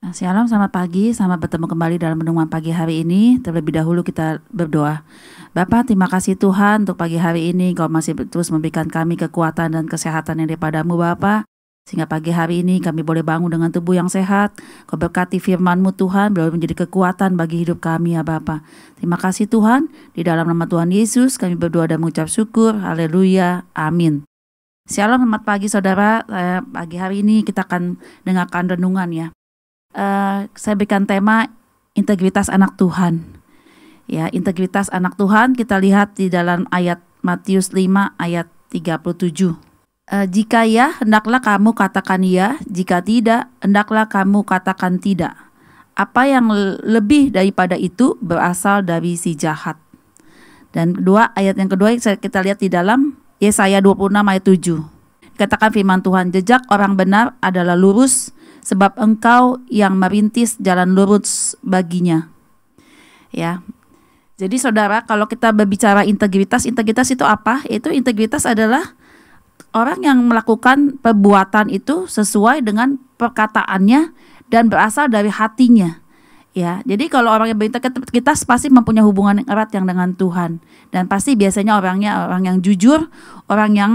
Shalom, selamat pagi, selamat bertemu kembali dalam renungan pagi hari ini. Terlebih dahulu kita berdoa. Bapa, terima kasih Tuhan untuk pagi hari ini. Kau masih terus memberikan kami kekuatan dan kesehatan yang daripadamu Bapa. Sehingga pagi hari ini kami boleh bangun dengan tubuh yang sehat. Kau berkati firman-Mu Tuhan, boleh menjadi kekuatan bagi hidup kami ya Bapa. Terima kasih Tuhan, di dalam nama Tuhan Yesus kami berdoa dan mengucap syukur. Haleluya, amin. Shalom, selamat pagi saudara. Pagi hari ini kita akan dengarkan renungan ya. Saya berikan tema integritas anak Tuhan. Ya, integritas anak Tuhan kita lihat di dalam ayat Matius 5 ayat 37. Jika ya, hendaklah kamu katakan ya, jika tidak, hendaklah kamu katakan tidak. Apa yang lebih daripada itu berasal dari si jahat. Dan ayat yang kedua kita lihat di dalam Yesaya 26 ayat 7. Katakan firman Tuhan, jejak orang benar adalah lurus, sebab engkau yang merintis jalan lurus baginya. Ya. Jadi saudara, kalau kita berbicara integritas itu apa? Itu integritas adalah orang yang melakukan perbuatan itu sesuai dengan perkataannya dan berasal dari hatinya. Ya, jadi kalau orang yang berintegritas pasti mempunyai hubungan yang erat yang dengan Tuhan, dan pasti biasanya orang yang jujur, orang yang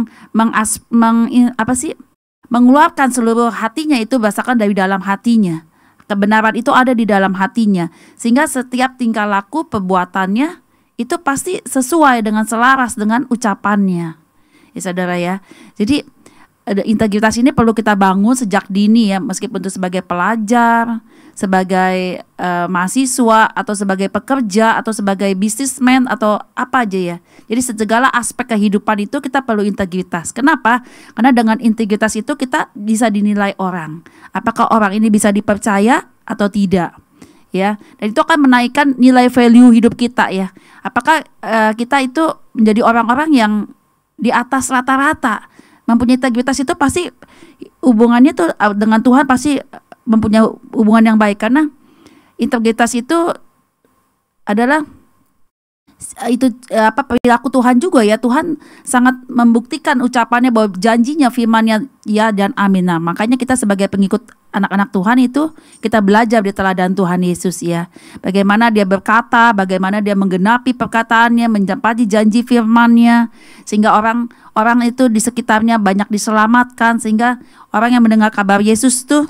mengeluarkan seluruh hatinya itu berdasarkan dari dalam hatinya. Kebenaran itu ada di dalam hatinya, sehingga setiap tingkah laku perbuatannya itu pasti sesuai dengan selaras dengan ucapannya. Ya saudara ya. Jadi integritas ini perlu kita bangun sejak dini ya, meskipun itu sebagai pelajar, sebagai mahasiswa, atau sebagai pekerja, atau sebagai bisnismen, atau apa aja ya. Jadi segala aspek kehidupan itu kita perlu integritas. Kenapa? Karena dengan integritas itu kita bisa dinilai orang. Apakah orang ini bisa dipercaya atau tidak? Ya, dan itu akan menaikkan nilai value hidup kita ya. Apakah kita itu menjadi orang-orang yang di atas rata-rata? Mempunyai integritas itu pasti hubungannya tuh dengan Tuhan pasti mempunyai hubungan yang baik, karena integritas itu adalah perilaku Tuhan juga ya. Tuhan sangat membuktikan ucapannya bahwa janjinya, firman-Nya ya dan amin. Nah, makanya kita sebagai pengikut anak-anak Tuhan itu kita belajar di teladan Tuhan Yesus ya. Bagaimana dia berkata, bagaimana dia menggenapi perkataannya, menepati janji firman-Nya, sehingga orang itu di sekitarnya banyak diselamatkan, sehingga orang yang mendengar kabar Yesus tuh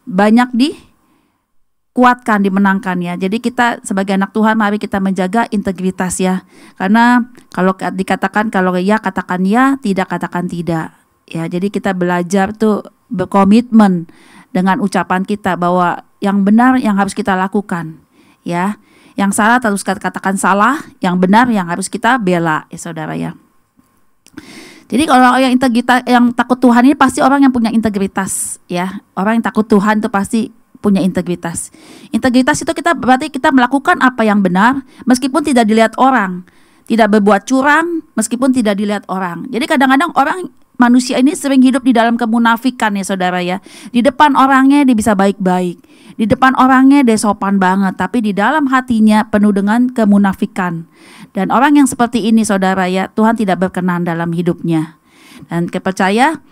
banyak dikuatkan, dimenangkan ya. Jadi kita sebagai anak Tuhan mari kita menjaga integritas ya. Karena kalau dikatakan kalau ya katakan ya, tidak katakan tidak. Ya, jadi kita belajar tuh berkomitmen dengan ucapan kita bahwa yang benar yang harus kita lakukan ya. Yang salah harus katakan salah, yang benar yang harus kita bela ya saudara ya. Jadi kalau yang integritas, yang takut Tuhan ini pasti orang yang punya integritas ya. Orang yang takut Tuhan itu pasti punya integritas. Integritas itu berarti kita melakukan apa yang benar meskipun tidak dilihat orang. Tidak berbuat curang meskipun tidak dilihat orang. Jadi kadang-kadang manusia ini sering hidup di dalam kemunafikan ya saudara ya. Di depan orangnya dia bisa baik-baik, di depan orangnya dia sopan banget, tapi di dalam hatinya penuh dengan kemunafikan. Dan orang yang seperti ini saudara ya, Tuhan tidak berkenan dalam hidupnya. Dan percaya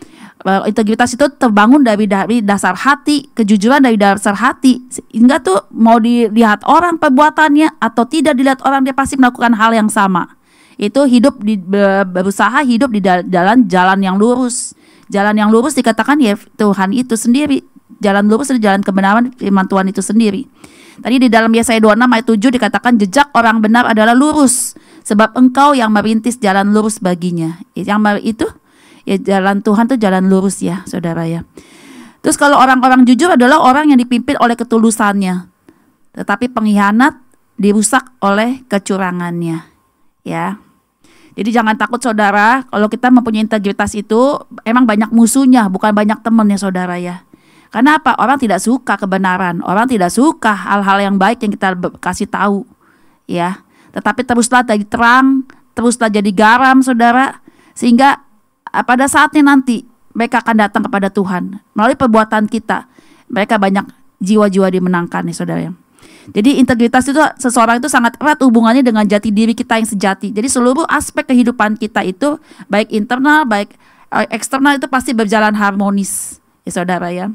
integritas itu terbangun dari dasar hati, kejujuran dari dasar hati, sehingga tuh mau dilihat orang perbuatannya atau tidak dilihat orang, dia pasti melakukan hal yang sama. Itu berusaha hidup di jalan yang lurus. Jalan yang lurus dikatakan ya Tuhan itu sendiri. Jalan lurus adalah jalan kebenaran firman Tuhan itu sendiri. Tadi di dalam Yesaya 26 ayat 7 dikatakan jejak orang benar adalah lurus, sebab engkau yang merintis jalan lurus baginya. Yang itu ya jalan Tuhan itu jalan lurus ya saudara ya. Terus kalau orang-orang jujur adalah orang yang dipimpin oleh ketulusannya, tetapi pengkhianat dirusak oleh kecurangannya ya. Jadi jangan takut saudara, kalau kita mempunyai integritas itu emang banyak musuhnya, bukan banyak temannya saudara ya. Karena apa? Orang tidak suka kebenaran, orang tidak suka hal-hal yang baik yang kita kasih tahu ya. Tetapi teruslah jadi terang, teruslah jadi garam saudara, sehingga pada saatnya nanti mereka akan datang kepada Tuhan. Melalui perbuatan kita, mereka banyak jiwa-jiwa dimenangkan ya saudara ya. Jadi integritas itu seseorang itu sangat erat hubungannya dengan jati diri kita yang sejati. Jadi seluruh aspek kehidupan kita itu baik internal baik eksternal itu pasti berjalan harmonis ya saudara ya.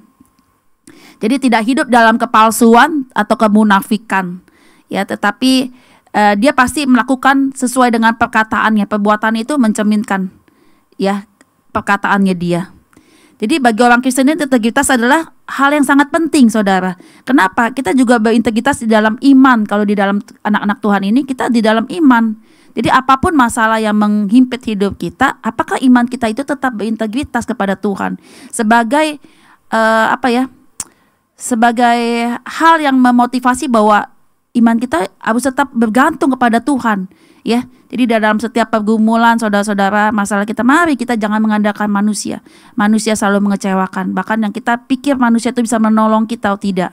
Jadi tidak hidup dalam kepalsuan atau kemunafikan. Ya, tetapi dia pasti melakukan sesuai dengan perkataannya. Perbuatan itu mencerminkan ya perkataannya dia. Jadi bagi orang Kristen integritas adalah hal yang sangat penting, saudara. Kenapa? Kita juga berintegritas di dalam iman. Kalau di dalam anak-anak Tuhan ini kita di dalam iman. Jadi apapun masalah yang menghimpit hidup kita, apakah iman kita itu tetap berintegritas kepada Tuhan sebagai sebagai hal yang memotivasi bahwa iman kita harus tetap bergantung kepada Tuhan, ya. Jadi dalam setiap pergumulan, saudara-saudara, masalah kita, mari kita jangan mengandalkan manusia. Manusia selalu mengecewakan. Bahkan yang kita pikir manusia itu bisa menolong kita atau tidak.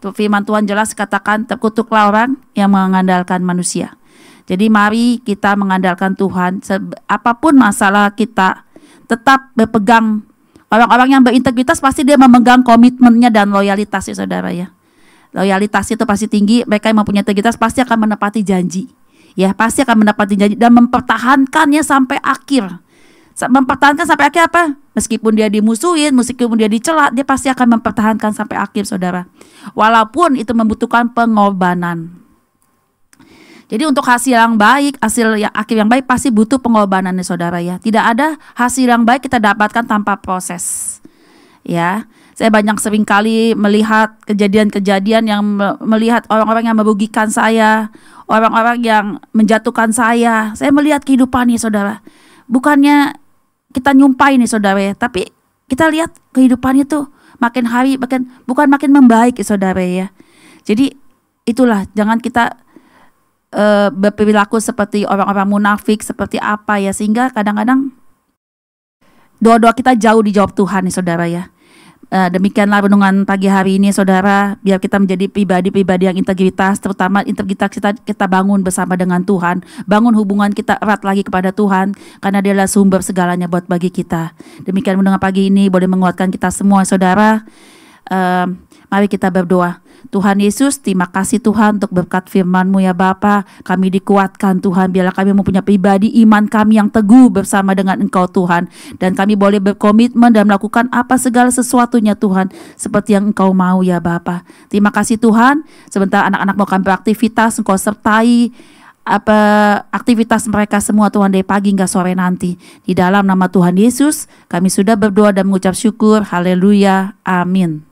Tuh, firman Tuhan jelas katakan, terkutuklah orang yang mengandalkan manusia. Jadi mari kita mengandalkan Tuhan. Apapun masalah kita, tetap berpegang. Orang-orang yang berintegritas pasti dia memegang komitmennya dan loyalitasnya, saudara ya. Loyalitas itu pasti tinggi. Mereka yang mempunyai integritas pasti akan menepati janji. Ya, pasti akan menepati janji dan mempertahankannya sampai akhir. Mempertahankan sampai akhir apa? Meskipun dia dimusuhin, meskipun dia dicela, dia pasti akan mempertahankan sampai akhir, saudara. Walaupun itu membutuhkan pengorbanan. Jadi untuk hasil yang baik, hasil yang akhir yang baik pasti butuh pengorbanan nih, saudara ya. Tidak ada hasil yang baik kita dapatkan tanpa proses. Ya, saya banyak sering kali melihat kejadian-kejadian yang melihat orang-orang yang merugikan saya, orang-orang yang menjatuhkan saya. Saya melihat kehidupannya, saudara. Bukannya kita nyumpain nih, saudara ya, tapi kita lihat kehidupannya tuh makin hari bukan makin membaik ya, saudara ya. Jadi itulah, jangan kita berperilaku seperti orang-orang munafik, seperti apa ya, sehingga kadang-kadang doa-doa kita jauh dijawab Tuhan nih, saudara ya. Demikianlah renungan pagi hari ini, saudara. Biar kita menjadi pribadi-pribadi yang integritas, terutama integritas kita bangun bersama dengan Tuhan, bangun hubungan kita erat lagi kepada Tuhan, karena Dia adalah sumber segalanya buat bagi kita. Demikian renungan pagi ini boleh menguatkan kita semua, saudara. Mari kita berdoa. Tuhan Yesus, terima kasih Tuhan untuk berkat firman-Mu ya Bapa. Kami dikuatkan Tuhan, biarlah kami mempunyai pribadi iman kami yang teguh bersama dengan Engkau Tuhan. Dan kami boleh berkomitmen dan melakukan apa segala sesuatunya Tuhan, seperti yang Engkau mau ya Bapa. Terima kasih Tuhan, sebentar anak-anak mau akan beraktivitas, Engkau sertai aktivitas mereka semua Tuhan, dari pagi hingga sore nanti. Di dalam nama Tuhan Yesus kami sudah berdoa dan mengucap syukur. Haleluya, amin.